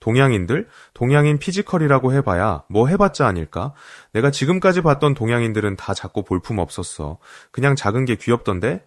동양인들? 동양인 피지컬이라고 해봐야 뭐 해봤자 아닐까? 내가 지금까지 봤던 동양인들은 다 작고 볼품 없었어. 그냥 작은 게 귀엽던데?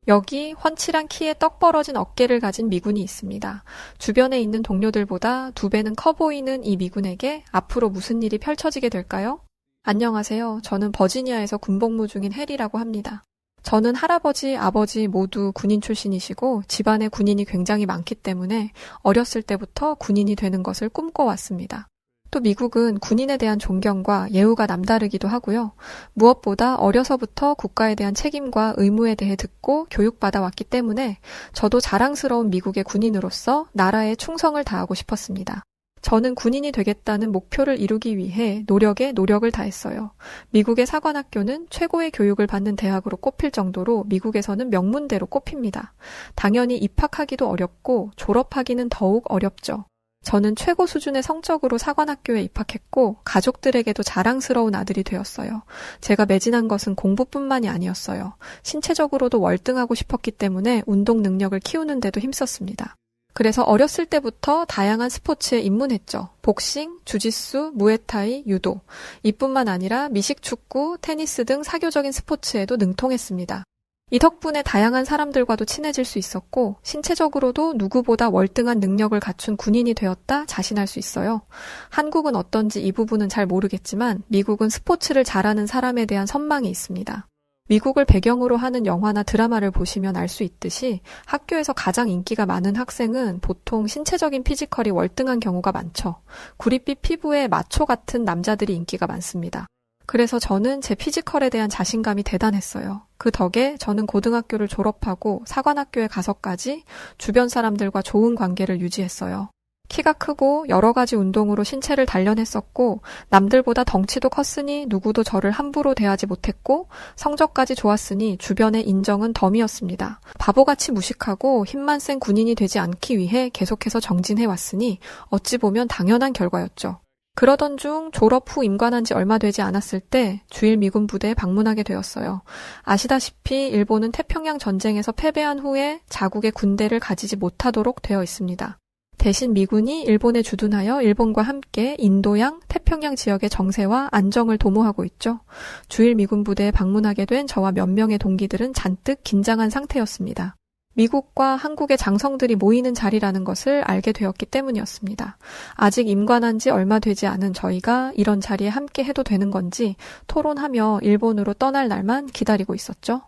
여기 훤칠한 키에 떡 벌어진 어깨를 가진 미군이 있습니다. 주변에 있는 동료들보다 2배는 커 보이는 이 미군에게 앞으로 무슨 일이 펼쳐지게 될까요? 안녕하세요. 저는 버지니아에서 군복무 중인 해리라고 합니다. 저는 할아버지, 아버지 모두 군인 출신이시고 집안에 군인이 굉장히 많기 때문에 어렸을 때부터 군인이 되는 것을 꿈꿔왔습니다. 또 미국은 군인에 대한 존경과 예우가 남다르기도 하고요. 무엇보다 어려서부터 국가에 대한 책임과 의무에 대해 듣고 교육받아 왔기 때문에 저도 자랑스러운 미국의 군인으로서 나라에 충성을 다하고 싶었습니다. 저는 군인이 되겠다는 목표를 이루기 위해 노력에 노력을 다했어요. 미국의 사관학교는 최고의 교육을 받는 대학으로 꼽힐 정도로 미국에서는 명문대로 꼽힙니다. 당연히 입학하기도 어렵고 졸업하기는 더욱 어렵죠. 저는 최고 수준의 성적으로 사관학교에 입학했고 가족들에게도 자랑스러운 아들이 되었어요. 제가 매진한 것은 공부뿐만이 아니었어요. 신체적으로도 월등하고 싶었기 때문에 운동 능력을 키우는 데도 힘썼습니다. 그래서 어렸을 때부터 다양한 스포츠에 입문했죠. 복싱, 주짓수, 무에타이, 유도. 이뿐만 아니라 미식축구, 테니스 등 사교적인 스포츠에도 능통했습니다. 이 덕분에 다양한 사람들과도 친해질 수 있었고 신체적으로도 누구보다 월등한 능력을 갖춘 군인이 되었다 자신할 수 있어요. 한국은 어떤지 이 부분은 잘 모르겠지만 미국은 스포츠를 잘하는 사람에 대한 선망이 있습니다. 미국을 배경으로 하는 영화나 드라마를 보시면 알 수 있듯이 학교에서 가장 인기가 많은 학생은 보통 신체적인 피지컬이 월등한 경우가 많죠. 구릿빛 피부에 마초 같은 남자들이 인기가 많습니다. 그래서 저는 제 피지컬에 대한 자신감이 대단했어요. 그 덕에 저는 고등학교를 졸업하고 사관학교에 가서까지 주변 사람들과 좋은 관계를 유지했어요. 키가 크고 여러 가지 운동으로 신체를 단련했었고 남들보다 덩치도 컸으니 누구도 저를 함부로 대하지 못했고 성적까지 좋았으니 주변의 인정은 덤이었습니다. 바보같이 무식하고 힘만 센 군인이 되지 않기 위해 계속해서 정진해왔으니 어찌 보면 당연한 결과였죠. 그러던 중 졸업 후 임관한 지 얼마 되지 않았을 때 주일 미군 부대에 방문하게 되었어요. 아시다시피 일본은 태평양 전쟁에서 패배한 후에 자국의 군대를 가지지 못하도록 되어 있습니다. 대신 미군이 일본에 주둔하여 일본과 함께 인도양, 태평양 지역의 정세와 안정을 도모하고 있죠. 주일 미군 부대에 방문하게 된 저와 몇 명의 동기들은 잔뜩 긴장한 상태였습니다. 미국과 한국의 장성들이 모이는 자리라는 것을 알게 되었기 때문이었습니다. 아직 임관한 지 얼마 되지 않은 저희가 이런 자리에 함께 해도 되는 건지 토론하며 일본으로 떠날 날만 기다리고 있었죠.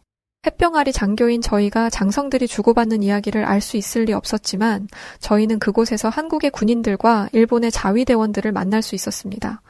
햇병아리 장교인 저희가 장성들이 주고받는 이야기를 알 수 있을 리 없었지만 저희는 그곳에서 한국의 군인들과 일본의 자위대원들을 만날 수 있었습니다.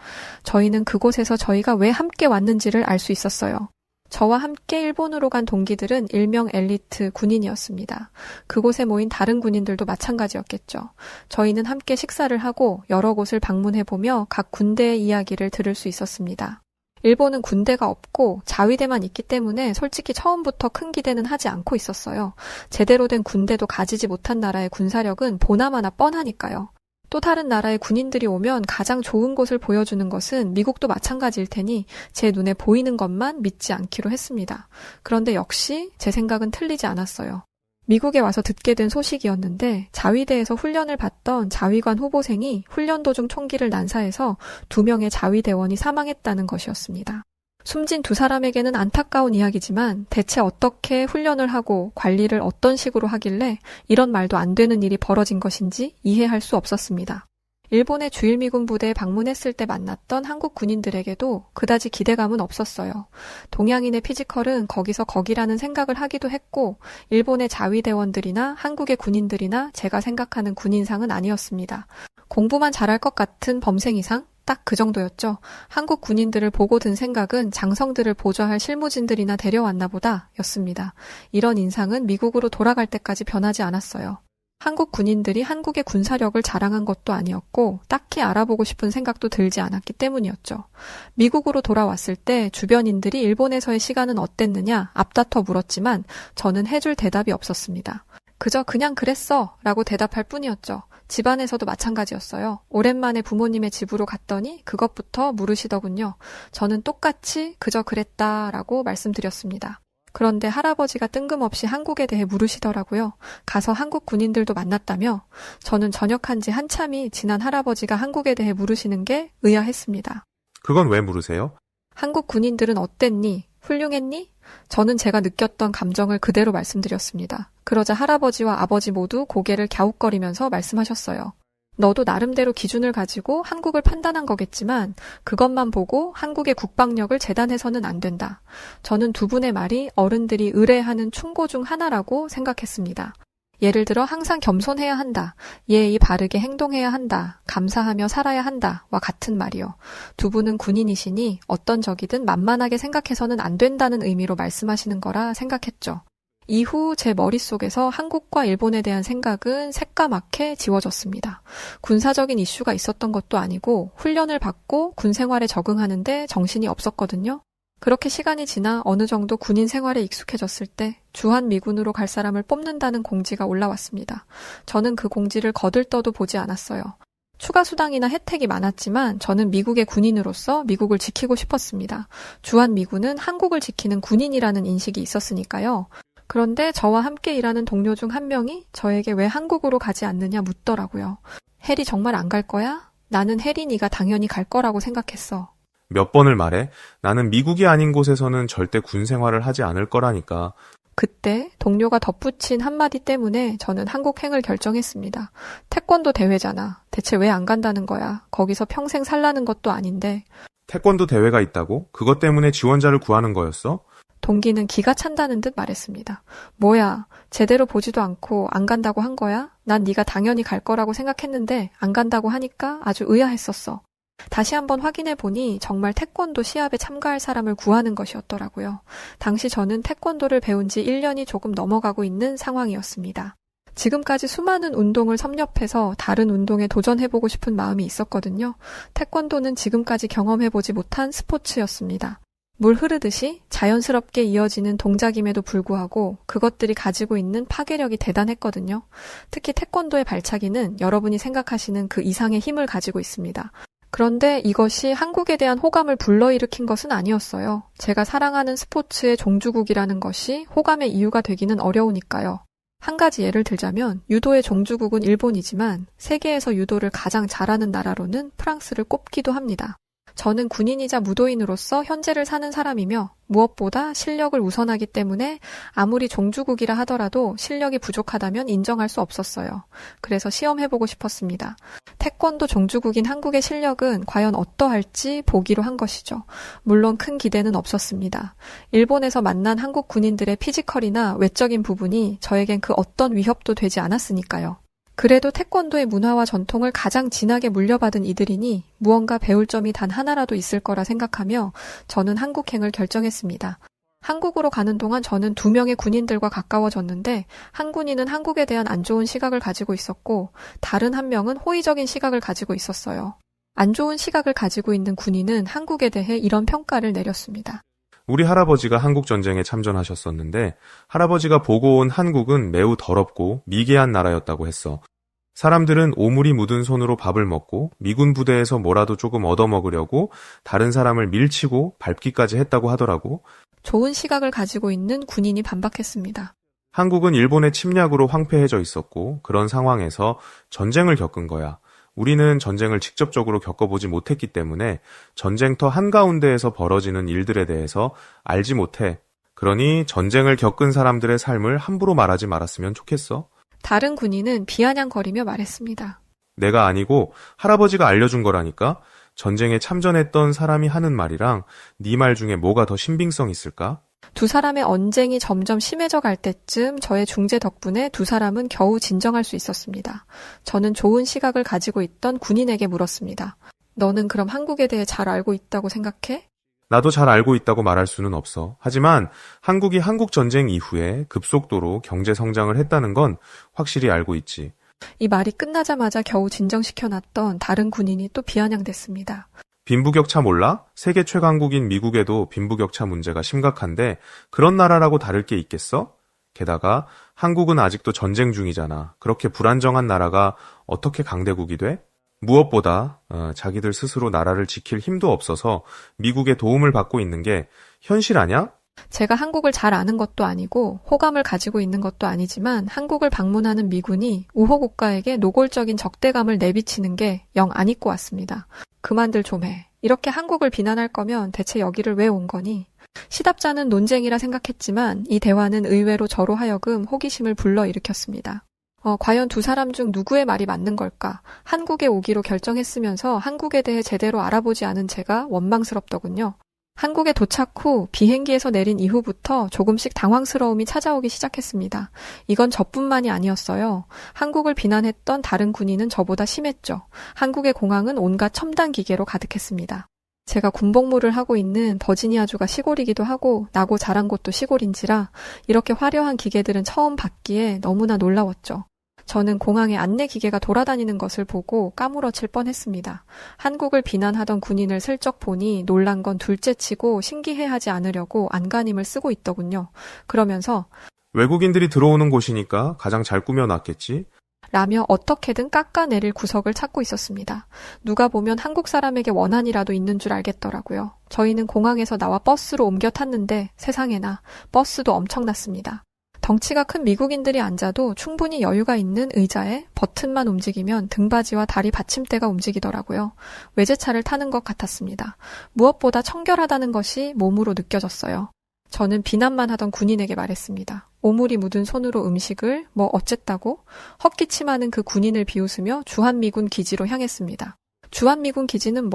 저희는 그곳에서 저희가 왜 함께 왔는지를 알 수 있었어요. 저와 함께 일본으로 간 동기들은 일명 엘리트 군인이었습니다. 그곳에 모인 다른 군인들도 마찬가지였겠죠. 저희는 함께 식사를 하고 여러 곳을 방문해보며 각 군대의 이야기를 들을 수 있었습니다. 일본은 군대가 없고 자위대만 있기 때문에 솔직히 처음부터 큰 기대는 하지 않고 있었어요. 제대로 된 군대도 가지지 못한 나라의 군사력은 보나마나 뻔하니까요. 또 다른 나라의 군인들이 오면 가장 좋은 곳을 보여주는 것은 미국도 마찬가지일 테니 제 눈에 보이는 것만 믿지 않기로 했습니다. 그런데 역시 제 생각은 틀리지 않았어요. 미국에 와서 듣게 된 소식이었는데 자위대에서 훈련을 받던 자위관 후보생이 훈련 도중 총기를 난사해서 2명의 자위대원이 사망했다는 것이었습니다. 숨진 2사람에게는 안타까운 이야기지만 대체 어떻게 훈련을 하고 관리를 어떤 식으로 하길래 이런 말도 안 되는 일이 벌어진 것인지 이해할 수 없었습니다. 일본의 주일미군 부대에 방문했을 때 만났던 한국 군인들에게도 그다지 기대감은 없었어요. 동양인의 피지컬은 거기서 거기라는 생각을 하기도 했고 일본의 자위대원들이나 한국의 군인들이나 제가 생각하는 군인상은 아니었습니다. 공부만 잘할 것 같은 범생이상? 딱 그 정도였죠. 한국 군인들을 보고 든 생각은 장성들을 보좌할 실무진들이나 데려왔나 보다 였습니다. 이런 인상은 미국으로 돌아갈 때까지 변하지 않았어요. 한국 군인들이 한국의 군사력을 자랑한 것도 아니었고 딱히 알아보고 싶은 생각도 들지 않았기 때문이었죠. 미국으로 돌아왔을 때 주변인들이 일본에서의 시간은 어땠느냐 앞다퉈 물었지만 저는 해줄 대답이 없었습니다. 그저 그냥 그랬어 라고 대답할 뿐이었죠. 집안에서도 마찬가지였어요. 오랜만에 부모님의 집으로 갔더니 그것부터 물으시더군요. 저는 똑같이 그저 그랬다라고 말씀드렸습니다. 그런데 할아버지가 뜬금없이 한국에 대해 물으시더라고요. 가서 한국 군인들도 만났다며 저는 전역한 지 한참이 지난 할아버지가 한국에 대해 물으시는 게 의아했습니다. 그건 왜 물으세요? 한국 군인들은 어땠니? 훌륭했니? 저는 제가 느꼈던 감정을 그대로 말씀드렸습니다. 그러자 할아버지와 아버지 모두 고개를 갸웃거리면서 말씀하셨어요. 너도 나름대로 기준을 가지고 한국을 판단한 거겠지만 그것만 보고 한국의 국방력을 재단해서는 안 된다. 저는 두 분의 말이 어른들이 의뢰하는 충고 중 하나라고 생각했습니다. 예를 들어 항상 겸손해야 한다. 예의 바르게 행동해야 한다. 감사하며 살아야 한다. 와 같은 말이요. 두 분은 군인이시니 어떤 적이든 만만하게 생각해서는 안 된다는 의미로 말씀하시는 거라 생각했죠. 이후 제 머릿속에서 한국과 일본에 대한 생각은 새까맣게 지워졌습니다. 군사적인 이슈가 있었던 것도 아니고 훈련을 받고 군 생활에 적응하는데 정신이 없었거든요. 그렇게 시간이 지나 어느 정도 군인 생활에 익숙해졌을 때 주한미군으로 갈 사람을 뽑는다는 공지가 올라왔습니다. 저는 그 공지를 거들떠도 보지 않았어요. 추가 수당이나 혜택이 많았지만 저는 미국의 군인으로서 미국을 지키고 싶었습니다. 주한미군은 한국을 지키는 군인이라는 인식이 있었으니까요. 그런데 저와 함께 일하는 동료 중 한 명이 저에게 왜 한국으로 가지 않느냐 묻더라고요. 혜리 정말 안 갈 거야? 나는 혜리 네가 당연히 갈 거라고 생각했어. 몇 번을 말해? 나는 미국이 아닌 곳에서는 절대 군 생활을 하지 않을 거라니까. 그때 동료가 덧붙인 한마디 때문에 저는 한국행을 결정했습니다. 태권도 대회잖아. 대체 왜 안 간다는 거야? 거기서 평생 살라는 것도 아닌데. 태권도 대회가 있다고? 그것 때문에 지원자를 구하는 거였어? 동기는 기가 찬다는 듯 말했습니다. 뭐야, 제대로 보지도 않고 안 간다고 한 거야? 난 네가 당연히 갈 거라고 생각했는데 안 간다고 하니까 아주 의아했었어. 다시 한번 확인해 보니 정말 태권도 시합에 참가할 사람을 구하는 것이었더라고요. 당시 저는 태권도를 배운 지 1년이 조금 넘어가고 있는 상황이었습니다. 지금까지 수많은 운동을 섭렵해서 다른 운동에 도전해보고 싶은 마음이 있었거든요. 태권도는 지금까지 경험해보지 못한 스포츠였습니다. 물 흐르듯이 자연스럽게 이어지는 동작임에도 불구하고 그것들이 가지고 있는 파괴력이 대단했거든요. 특히 태권도의 발차기는 여러분이 생각하시는 그 이상의 힘을 가지고 있습니다. 그런데 이것이 한국에 대한 호감을 불러일으킨 것은 아니었어요. 제가 사랑하는 스포츠의 종주국이라는 것이 호감의 이유가 되기는 어려우니까요. 한 가지 예를 들자면 유도의 종주국은 일본이지만 세계에서 유도를 가장 잘하는 나라로는 프랑스를 꼽기도 합니다. 저는 군인이자 무도인으로서 현재를 사는 사람이며 무엇보다 실력을 우선하기 때문에 아무리 종주국이라 하더라도 실력이 부족하다면 인정할 수 없었어요. 그래서 시험해보고 싶었습니다. 태권도 종주국인 한국의 실력은 과연 어떠할지 보기로 한 것이죠. 물론 큰 기대는 없었습니다. 일본에서 만난 한국 군인들의 피지컬이나 외적인 부분이 저에겐 그 어떤 위협도 되지 않았으니까요. 그래도 태권도의 문화와 전통을 가장 진하게 물려받은 이들이니 무언가 배울 점이 단 하나라도 있을 거라 생각하며 저는 한국행을 결정했습니다. 한국으로 가는 동안 저는 2명의 군인들과 가까워졌는데 한 군인은 한국에 대한 안 좋은 시각을 가지고 있었고 다른 한 명은 호의적인 시각을 가지고 있었어요. 안 좋은 시각을 가지고 있는 군인은 한국에 대해 이런 평가를 내렸습니다. 우리 할아버지가 한국전쟁에 참전하셨었는데 할아버지가 보고 온 한국은 매우 더럽고 미개한 나라였다고 했어. 사람들은 오물이 묻은 손으로 밥을 먹고 미군 부대에서 뭐라도 조금 얻어먹으려고 다른 사람을 밀치고 밟기까지 했다고 하더라고. 좋은 시각을 가지고 있는 군인이 반박했습니다. 한국은 일본의 침략으로 황폐해져 있었고 그런 상황에서 전쟁을 겪은 거야. 우리는 전쟁을 직접적으로 겪어보지 못했기 때문에 전쟁터 한가운데에서 벌어지는 일들에 대해서 알지 못해. 그러니 전쟁을 겪은 사람들의 삶을 함부로 말하지 말았으면 좋겠어. 다른 군인은 비아냥거리며 말했습니다. 내가 아니고 할아버지가 알려준 거라니까. 전쟁에 참전했던 사람이 하는 말이랑 네 말 중에 뭐가 더 신빙성 있을까? 두 사람의 언쟁이 점점 심해져 갈 때쯤 저의 중재 덕분에 두 사람은 겨우 진정할 수 있었습니다. 저는 좋은 시각을 가지고 있던 군인에게 물었습니다. 너는 그럼 한국에 대해 잘 알고 있다고 생각해? 나도 잘 알고 있다고 말할 수는 없어. 하지만 한국이 한국전쟁 이후에 급속도로 경제 성장을 했다는 건 확실히 알고 있지. 이 말이 끝나자마자 겨우 진정시켜놨던 다른 군인이 또 비아냥댔습니다. 빈부격차 몰라? 세계 최강국인 미국에도 빈부격차 문제가 심각한데 그런 나라라고 다를 게 있겠어? 게다가 한국은 아직도 전쟁 중이잖아. 그렇게 불안정한 나라가 어떻게 강대국이 돼? 무엇보다 자기들 스스로 나라를 지킬 힘도 없어서 미국의 도움을 받고 있는 게 현실 아냐? 제가 한국을 잘 아는 것도 아니고 호감을 가지고 있는 것도 아니지만 한국을 방문하는 미군이 우호국가에게 노골적인 적대감을 내비치는 게 영 안 잊고 왔습니다. 그만들 좀 해. 이렇게 한국을 비난할 거면 대체 여기를 왜 온 거니? 시답잖은 논쟁이라 생각했지만 이 대화는 의외로 저로 하여금 호기심을 불러일으켰습니다. 과연 두 사람 중 누구의 말이 맞는 걸까? 한국에 오기로 결정했으면서 한국에 대해 제대로 알아보지 않은 제가 원망스럽더군요. 한국에 도착 후 비행기에서 내린 이후부터 조금씩 당황스러움이 찾아오기 시작했습니다. 이건 저뿐만이 아니었어요. 한국을 비난했던 다른 군인은 저보다 심했죠. 한국의 공항은 온갖 첨단 기계로 가득했습니다. 제가 군복무를 하고 있는 버지니아주가 시골이기도 하고 나고 자란 곳도 시골인지라 이렇게 화려한 기계들은 처음 봤기에 너무나 놀라웠죠. 저는 공항에 안내 기계가 돌아다니는 것을 보고 까무러칠 뻔했습니다. 한국을 비난하던 군인을 슬쩍 보니 놀란 건 둘째치고 신기해하지 않으려고 안간힘을 쓰고 있더군요. 그러면서 외국인들이 들어오는 곳이니까 가장 잘 꾸며놨겠지? 라며 어떻게든 깎아내릴 구석을 찾고 있었습니다. 누가 보면 한국 사람에게 원한이라도 있는 줄 알겠더라고요. 저희는 공항에서 나와 버스로 옮겨 탔는데 세상에나 버스도 엄청났습니다. 덩치가 큰 미국인들이 앉아도 충분히 여유가 있는 의자에 버튼만 움직이면 등받이와 다리 받침대가 움직이더라고요. 외제차를 타는 것 같았습니다. 무엇보다 청결하다는 것이 몸으로 느껴졌어요. 저는 비난만 하던 군인에게 말했습니다. 오물이 묻은 손으로 음식을 뭐 어쨌다고? 헛기침하는 그 군인을 비웃으며 주한미군 기지로 향했습니다. 주한미군 기지는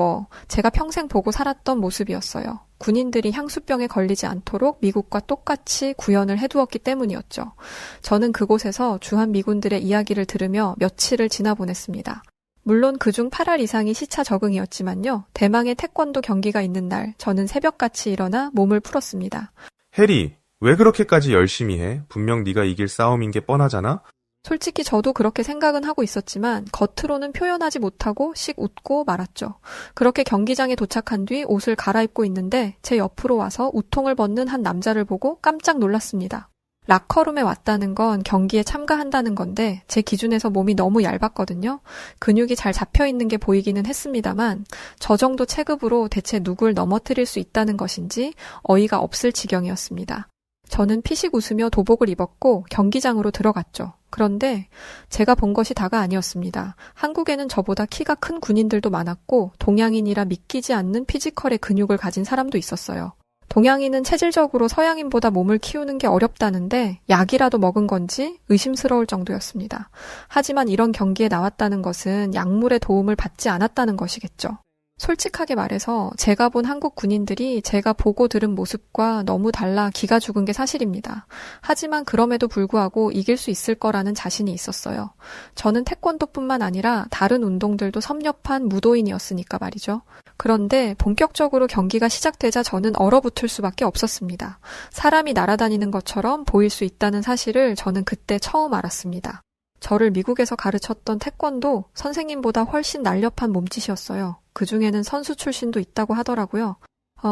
제가 평생 보고 살았던 모습이었어요. 군인들이 향수병에 걸리지 않도록 미국과 똑같이 구현을 해두었기 때문이었죠. 저는 그곳에서 주한미군들의 이야기를 들으며 며칠을 지나보냈습니다. 물론 그중 8알 이상이 시차 적응이었지만요. 대망의 태권도 경기가 있는 날 저는 새벽같이 일어나 몸을 풀었습니다. 해리, 왜 그렇게까지 열심히 해? 분명 네가 이길 싸움인 게 뻔하잖아? 솔직히 저도 그렇게 생각은 하고 있었지만 겉으로는 표현하지 못하고 씩 웃고 말았죠. 그렇게 경기장에 도착한 뒤 옷을 갈아입고 있는데 제 옆으로 와서 우통을 벗는 한 남자를 보고 깜짝 놀랐습니다. 라커룸에 왔다는 건 경기에 참가한다는 건데 제 기준에서 몸이 너무 얇았거든요. 근육이 잘 잡혀있는 게 보이기는 했습니다만 저 정도 체급으로 대체 누굴 넘어뜨릴 수 있다는 것인지 어이가 없을 지경이었습니다. 저는 피식 웃으며 도복을 입었고 경기장으로 들어갔죠. 그런데 제가 본 것이 다가 아니었습니다. 한국에는 저보다 키가 큰 군인들도 많았고 동양인이라 믿기지 않는 피지컬의 근육을 가진 사람도 있었어요. 동양인은 체질적으로 서양인보다 몸을 키우는 게 어렵다는데 약이라도 먹은 건지 의심스러울 정도였습니다. 하지만 이런 경기에 나왔다는 것은 약물의 도움을 받지 않았다는 것이겠죠. 솔직하게 말해서 제가 본 한국 군인들이 제가 보고 들은 모습과 너무 달라 기가 죽은 게 사실입니다. 하지만 그럼에도 불구하고 이길 수 있을 거라는 자신이 있었어요. 저는 태권도뿐만 아니라 다른 운동들도 섭렵한 무도인이었으니까 말이죠. 그런데 본격적으로 경기가 시작되자 저는 얼어붙을 수밖에 없었습니다. 사람이 날아다니는 것처럼 보일 수 있다는 사실을 저는 그때 처음 알았습니다. 저를 미국에서 가르쳤던 태권도 선생님보다 훨씬 날렵한 몸짓이었어요. 그중에는 선수 출신도 있다고 하더라고요.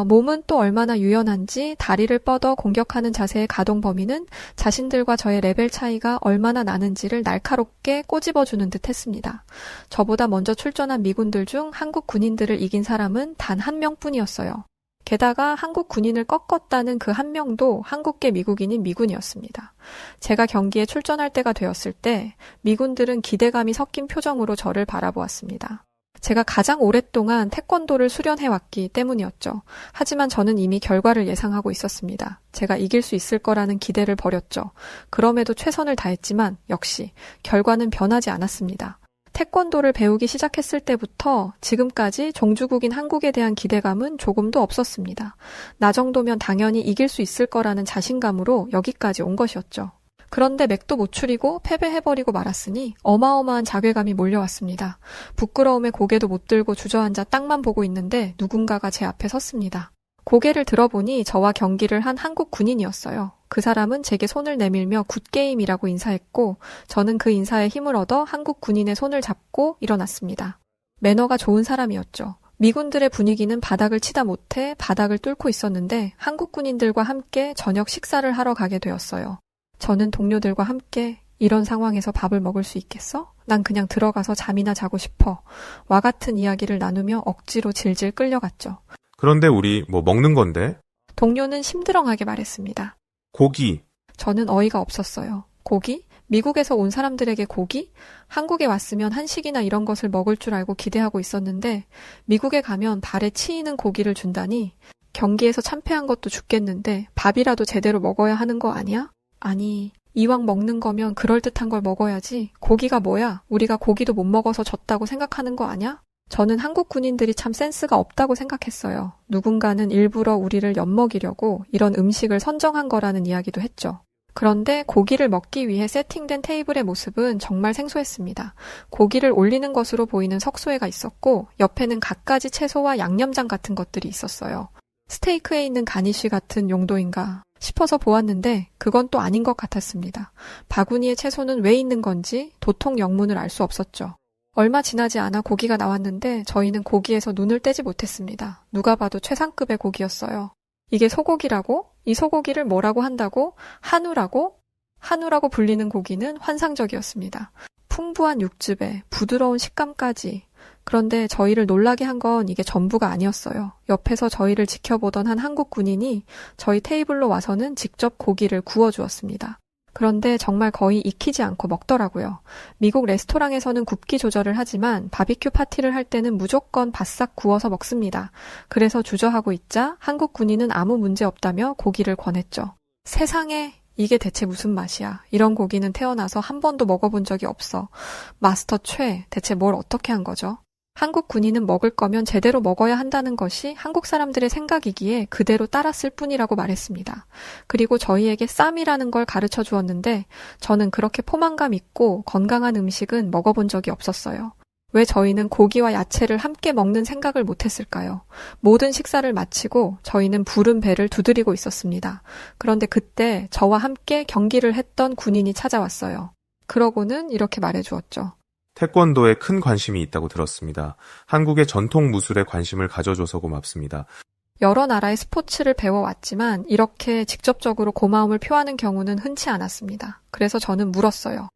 몸은 또 얼마나 유연한지 다리를 뻗어 공격하는 자세의 가동 범위는 자신들과 저의 레벨 차이가 얼마나 나는지를 날카롭게 꼬집어주는 듯 했습니다. 저보다 먼저 출전한 미군들 중 한국 군인들을 이긴 사람은 단 한 명뿐이었어요. 게다가 한국 군인을 꺾었다는 그 한 명도 한국계 미국인인 미군이었습니다. 제가 경기에 출전할 때가 되었을 때 미군들은 기대감이 섞인 표정으로 저를 바라보았습니다. 제가 가장 오랫동안 태권도를 수련해왔기 때문이었죠. 하지만 저는 이미 결과를 예상하고 있었습니다. 제가 이길 수 있을 거라는 기대를 버렸죠. 그럼에도 최선을 다했지만 역시 결과는 변하지 않았습니다. 태권도를 배우기 시작했을 때부터 지금까지 종주국인 한국에 대한 기대감은 조금도 없었습니다. 나 정도면 당연히 이길 수 있을 거라는 자신감으로 여기까지 온 것이었죠. 그런데 맥도 못 추리고 패배해버리고 말았으니 어마어마한 자괴감이 몰려왔습니다. 부끄러움에 고개도 못 들고 주저앉아 땅만 보고 있는데 누군가가 제 앞에 섰습니다. 고개를 들어보니 저와 경기를 한 한국 군인이었어요. 그 사람은 제게 손을 내밀며 굿게임이라고 인사했고 저는 그 인사에 힘을 얻어 한국 군인의 손을 잡고 일어났습니다. 매너가 좋은 사람이었죠. 미군들의 분위기는 바닥을 치다 못해 바닥을 뚫고 있었는데 한국 군인들과 함께 저녁 식사를 하러 가게 되었어요. 저는 동료들과 함께 이런 상황에서 밥을 먹을 수 있겠어? 난 그냥 들어가서 잠이나 자고 싶어. 와 같은 이야기를 나누며 억지로 질질 끌려갔죠. 그런데 우리 먹는 건데? 동료는 심드렁하게 말했습니다. 고기. 저는 어이가 없었어요. 고기? 미국에서 온 사람들에게 고기? 한국에 왔으면 한식이나 이런 것을 먹을 줄 알고 기대하고 있었는데 미국에 가면 발에 치이는 고기를 준다니 경기에서 참패한 것도 죽겠는데 밥이라도 제대로 먹어야 하는 거 아니야? 아니, 이왕 먹는 거면 그럴듯한 걸 먹어야지. 고기가 뭐야? 우리가 고기도 못 먹어서 졌다고 생각하는 거 아냐? 저는 한국 군인들이 참 센스가 없다고 생각했어요. 누군가는 일부러 우리를 엿먹이려고 이런 음식을 선정한 거라는 이야기도 했죠. 그런데 고기를 먹기 위해 세팅된 테이블의 모습은 정말 생소했습니다. 고기를 올리는 것으로 보이는 석쇠가 있었고 옆에는 갖가지 채소와 양념장 같은 것들이 있었어요. 스테이크에 있는 가니쉬 같은 용도인가 싶어서 보았는데 그건 또 아닌 것 같았습니다. 바구니에 채소는 왜 있는 건지 도통 영문을 알 수 없었죠. 얼마 지나지 않아 고기가 나왔는데 저희는 고기에서 눈을 떼지 못했습니다. 누가 봐도 최상급의 고기였어요. 이게 소고기라고? 이 소고기를 뭐라고 한다고? 한우라고? 한우라고 불리는 고기는 환상적이었습니다. 풍부한 육즙에 부드러운 식감까지. 그런데 저희를 놀라게 한 건 이게 전부가 아니었어요. 옆에서 저희를 지켜보던 한 한국 군인이 저희 테이블로 와서는 직접 고기를 구워주었습니다. 그런데 정말 거의 익히지 않고 먹더라고요. 미국 레스토랑에서는 굽기 조절을 하지만 바비큐 파티를 할 때는 무조건 바싹 구워서 먹습니다. 그래서 주저하고 있자 한국 군인은 아무 문제 없다며 고기를 권했죠. 세상에, 이게 대체 무슨 맛이야. 이런 고기는 태어나서 한 번도 먹어본 적이 없어. 마스터 최, 대체 뭘 어떻게 한 거죠? 한국 군인은 먹을 거면 제대로 먹어야 한다는 것이 한국 사람들의 생각이기에 그대로 따랐을 뿐이라고 말했습니다. 그리고 저희에게 쌈이라는 걸 가르쳐 주었는데 저는 그렇게 포만감 있고 건강한 음식은 먹어본 적이 없었어요. 왜 저희는 고기와 야채를 함께 먹는 생각을 못했을까요? 모든 식사를 마치고 저희는 부른 배를 두드리고 있었습니다. 그런데 그때 저와 함께 경기를 했던 군인이 찾아왔어요. 그러고는 이렇게 말해주었죠. 태권도에 큰 관심이 있다고 들었습니다. 한국의 전통 무술에 관심을 가져줘서 고맙습니다. 여러 나라의 스포츠를 배워왔지만 이렇게 직접적으로 고마움을 표하는 경우는 흔치 않았습니다. 그래서 저는 물었어요.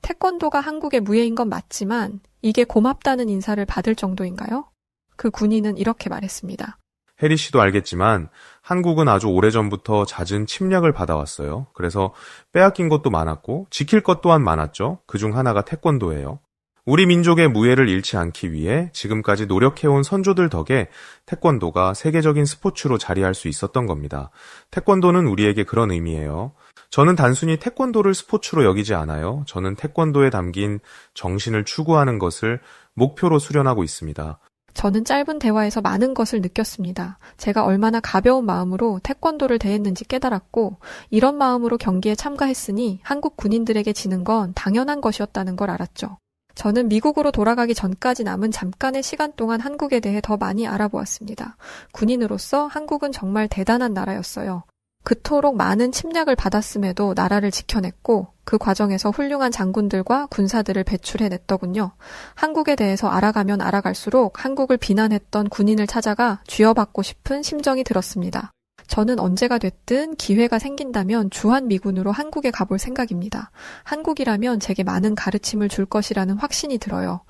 태권도가 한국의 무예인 건 맞지만 이게 고맙다는 인사를 받을 정도인가요? 그 군인은 이렇게 말했습니다. 해리 씨도 알겠지만 한국은 아주 오래전부터 잦은 침략을 받아왔어요. 그래서 빼앗긴 것도 많았고 지킬 것 또한 많았죠. 그중 하나가 태권도예요. 우리 민족의 무예를 잃지 않기 위해 지금까지 노력해온 선조들 덕에 태권도가 세계적인 스포츠로 자리할 수 있었던 겁니다. 태권도는 우리에게 그런 의미예요. 저는 단순히 태권도를 스포츠로 여기지 않아요. 저는 태권도에 담긴 정신을 추구하는 것을 목표로 수련하고 있습니다. 저는 짧은 대화에서 많은 것을 느꼈습니다. 제가 얼마나 가벼운 마음으로 태권도를 대했는지 깨달았고 이런 마음으로 경기에 참가했으니 한국 군인들에게 지는 건 당연한 것이었다는 걸 알았죠. 저는 미국으로 돌아가기 전까지 남은 잠깐의 시간 동안 한국에 대해 더 많이 알아보았습니다. 군인으로서 한국은 정말 대단한 나라였어요. 그토록 많은 침략을 받았음에도 나라를 지켜냈고 그 과정에서 훌륭한 장군들과 군사들을 배출해냈더군요. 한국에 대해서 알아가면 알아갈수록 한국을 비난했던 군인을 찾아가 쥐어받고 싶은 심정이 들었습니다. 저는 언제가 됐든 기회가 생긴다면 주한미군으로 한국에 가볼 생각입니다. 한국이라면 제게 많은 가르침을 줄 것이라는 확신이 들어요.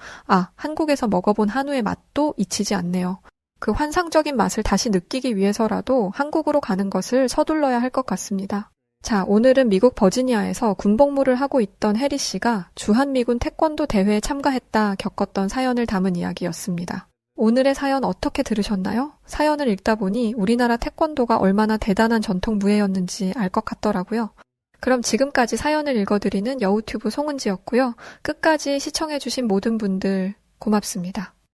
한국에서 먹어본 한우의 맛도 잊히지 않네요. 그 환상적인 맛을 다시 느끼기 위해서라도 한국으로 가는 것을 서둘러야 할 것 같습니다. 자, 오늘은 미국 버지니아에서 군복무를 하고 있던 해리 씨가 주한미군 태권도 대회에 참가했다 겪었던 사연을 담은 이야기였습니다. 오늘의 사연 어떻게 들으셨나요? 사연을 읽다 보니 우리나라 태권도가 얼마나 대단한 전통 무예였는지 알 것 같더라고요. 그럼 지금까지 사연을 읽어드리는 여우튜브 송은지였고요. 끝까지 시청해주신 모든 분들 고맙습니다.